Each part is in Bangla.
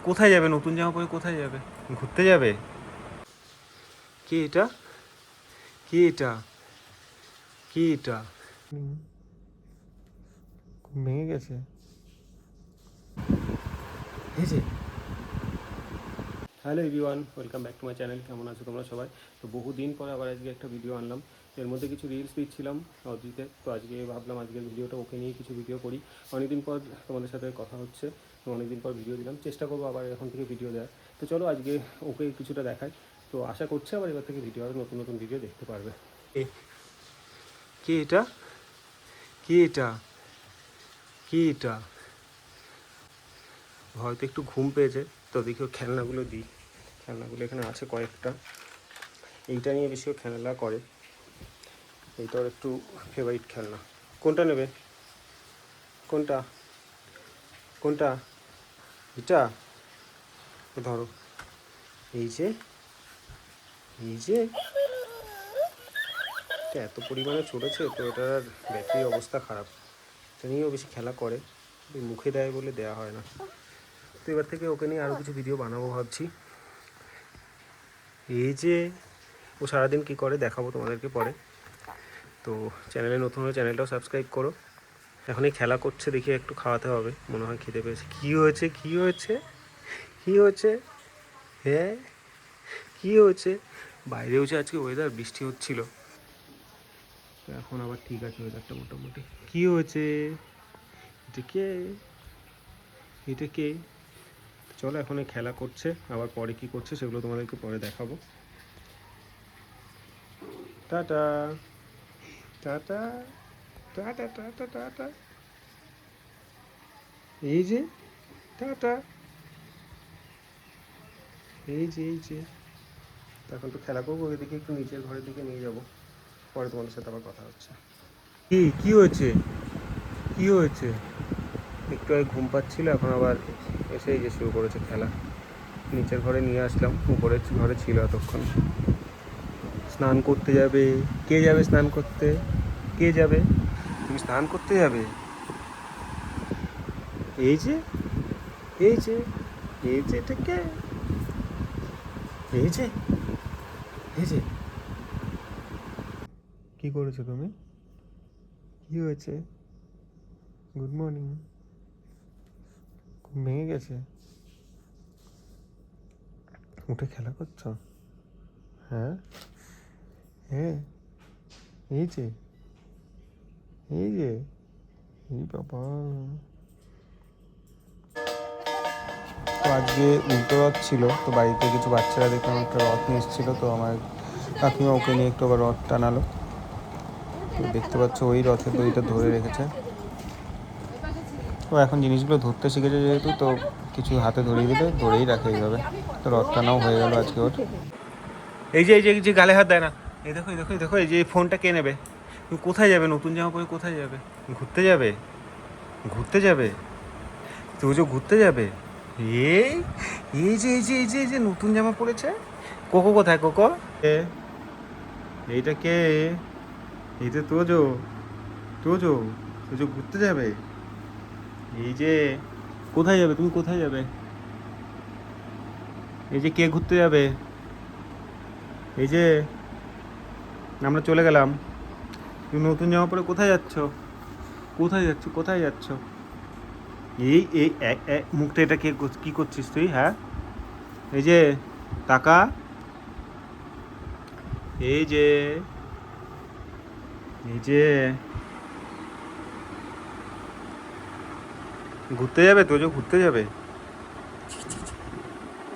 কোথায় যাবে? নতুন জামা পরে কোথায় যাবে? ঘুরতে যাবে? কি এটা? কি এটা? কি এটা? ভেঙে গেছে এই যে। Hello everyone, welcome back to my channel. কেমন আছো তোমরা সবাই? তো বহুদিন পরে আবার আজকে একটা ভিডিও আনলাম। এর মধ্যে কিছু রিলস দিচ্ছিলাম অদিতে, তো আজকে ভাবলাম আজকের ভিডিওটা ওকে নিয়ে কিছু ভিডিও করি। অনেকদিন পর তোমাদের সাথে কথা হচ্ছে, তো অনেকদিন পর ভিডিও দিলাম, চেষ্টা করবো আবার এখন থেকে ভিডিও দেওয়ার। তো চলো আজকে ওকে কিছুটা দেখাই। তো আশা করছি আবার এবার থেকে ভিডিও, আরও নতুন নতুন ভিডিও দেখতে পারবে। কি এটা? কি এটা? কি এটা? হয়তো একটু ঘুম পেয়েছে, তো দেখি ওর খেলনাগুলো দিই। খেলনাগুলো এখানে আছে কয়েকটা, এইটা নিয়ে বেশি খেলা করে। এইটা ওর একটু ফেভারিট খেলনা। কোনটা নেবে? কোনটা? কোনটা? এটা ধরো। এই যে, এই যে, এটা এত পরিমাণে চড়েছে তো এটার ব্যাটারির অবস্থা খারাপ। এটা নিয়েও বেশি খেলা করে, মুখে দেয় বলে দেওয়া হয় না। তো এবার থেকে ওকে নিয়ে আরও কিছু ভিডিও বানাবো ভাবছি। এই যে, ও সারাদিন কী করে দেখাবো তোমাদেরকে পরে। তো চ্যানেলে নতুন হলে চ্যানেলটাও সাবস্ক্রাইব করো। এখনই খেলা করছে, দেখি একটু খাওয়াতে হবে, মনে হয় খিদে পেয়েছে। কী হয়েছে? কী হয়েছে? কী হয়েছে? হ্যাঁ, কী হয়েছে? বাইরে হচ্ছে আজকে ওয়েদার, বৃষ্টি হচ্ছিল, তো এখন আবার ঠিক আছে ওয়েদারটা মোটামুটি। কী হয়েছে? এটা কে? এটা কে? চলো এখন খেলা করছে, আবার পরে কি করছে সেগুলো তোমাদেরকে পরে দেখাবো। Tata tata tata tata tata. এই যে, টাটা। এই যে, এই যে, এখন তো খেলা করবো, ওইদিকে একটু নিচের ঘরের দিকে নিয়ে যাবো, পরে তোমাদের সাথে আবার কথা হচ্ছে। কি কি হয়েছে? কি হয়েছে? একটু আগে ঘুম পাচ্ছিল, এখন আবার এসে এই যে শুরু করেছে খেলা। নিচের ঘরে নিয়ে আসলাম, উপরের ঘরে ছিল এতক্ষণ। স্নান করতে যাবে। কে যাবে স্নান করতে? কে যাবে? তুমি স্নান করতে যাবে? এই যে, এই যে, এই যে, এটা কে? এই যে, এই যে, কি করেছো তুমি? কি হয়েছে? Good morning. ঘুম ভেঙে গেছে? উঠে খেলা করছো? হ্যাঁ, হ্যাঁ, এই যে, এই যে, এই বাবা। তো আজকে উল্টো রথ ছিল, তো বাড়িতে কিছু বাচ্চারা দেখলাম একটা রথ নিয়ে এসেছিলো, তো আমার কাকিমা ওকে নিয়ে একটু আবার রথ টানালো। তো দেখতে পাচ্ছ ওই রথের দড়িটা ধরে রেখেছে। তো এখন জিনিসগুলো ধরতে শিখেছে যেহেতু, তো কিছু হাতে ধরিয়ে দিলে ধরেই রাখে এইভাবে। তো রথ টানাও হয়ে গেল আজকে ওর। এই যে, এই যে, যে গালে হাত দেয় না, এই দেখো, এই দেখো, এই দেখো, এই যে ফোনটা কে নেবে? তুমি কোথায় যাবে? নতুন জামা পরে কোথায় যাবে? ঘুরতে যাবে? ঘুরতে যাবে? তুই ঘুরতে যাবে? এই, এই যে, এই যে, এই যে, এই যে নতুন জামা পরেছে। কোকো কোথায়? কোকো এ, এইটা কে? এইটা তোজো। তোজো, তোজো ঘুরতে যাবে? এই যে, কোথায় যাবে? তুমি কোথায় যাবে? এই যে কে ঘুরতে যাবে? এই যে, আমরা চলে গেলাম। তুমি নতুন জামা পরে কোথায় যাচ্ছ? কোথায় যাচ্ছ? কোথায় যাচ্ছ? এই এই মুখটা এটা কে, কী করছিস তুই? হ্যাঁ, এই যে, টাকা, এই যে, এই যে, ঘুরতে যাবে? তোজো ঘুরতে যাবে?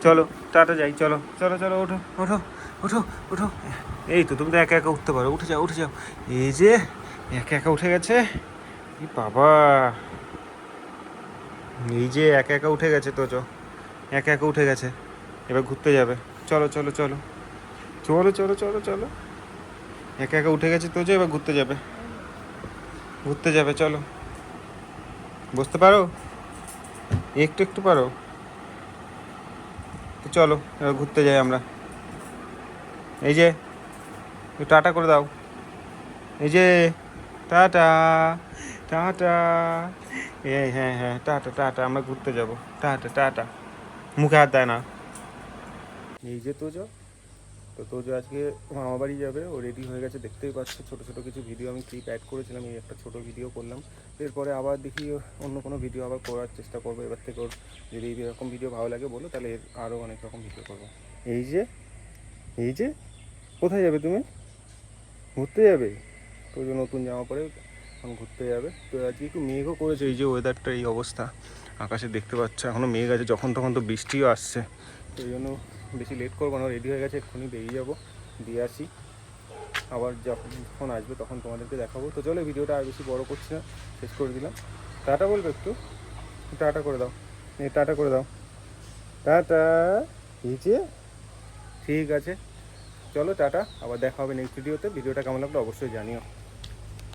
চলো টাটা যাই, চলো চলো চলো, ওঠো ওঠো ওঠো ওঠো। এই তো তুমি তো একা একা উঠতে পারো, উঠে যাও উঠে যাও। এই যে, একা একা উঠে গেছে। এই বাবা, এই যে একা একা উঠে গেছে তোজো, একা একা উঠে গেছে। এবার ঘুরতে যাবে। চলো চলো চলো চলো চলো চলো চলো। একা একা উঠে গেছে তোজো, এবার ঘুরতে যাবে। ঘুরতে যাবে, চলো। বুঝতে পারো? একটু একটু পারো তো, চলো এবার ঘুরতে যাই আমরা। এই যে, টাটা করে দাও। এই যে, টাটা টাটা। এই হ্যাঁ হ্যাঁ, টাটা টাটা, আমরা ঘুরতে যাব। টাটা টাটা মুখে হাত দেয় না। এই যে তোজো, তো তোজো আজকে মামা বাড়ি যাবে, ও রেডি হয়ে গেছে, দেখতেই পাচ্ছে। ছোটো ছোটো কিছু ভিডিও আমি ক্লিপ অ্যাড করেছিলাম, এই একটা ছোটো ভিডিও করলাম। এরপরে আবার দেখি অন্য কোনো ভিডিও আবার করার চেষ্টা করবো এবার থেকে। ওর যদি এরকম ভিডিও ভালো লাগে বলো, তাহলে এর আরও অনেক রকম ভিডিও করবো। এই যে, এই যে, কোথায় যাবে তুমি? ঘুরতে যাবে? তোজো নতুন জামা পরে এখন ঘুরতে যাবে। তো আজকে একটু মেঘও করেছে, এই যে ওয়েদারটা এই অবস্থা আকাশে দেখতে পাচ্ছ, এখনও মেঘ আছে, যখন তখন তো বৃষ্টিও আসছে। তো এই জন্য বেশি লেট করবো না, রেডি হয়ে গেছে, এক্ষুনি বেরিয়ে যাবো, দিয়ে আসি। আবার যখন আসবে তখন তোমাদেরকে দেখাবো। তো চলো ভিডিওটা আর বেশি বড় করছি না, শেষ করে দিলাম। টাটা বলবে একটু, টাটা করে দাও, টাটা করে দাও, টাটা। এই যে, ঠিক আছে, চলো টাটা, আবার দেখা হবে নেক্সট ভিডিওতে। ভিডিওটা কেমন লাগলো অবশ্যই জানিও।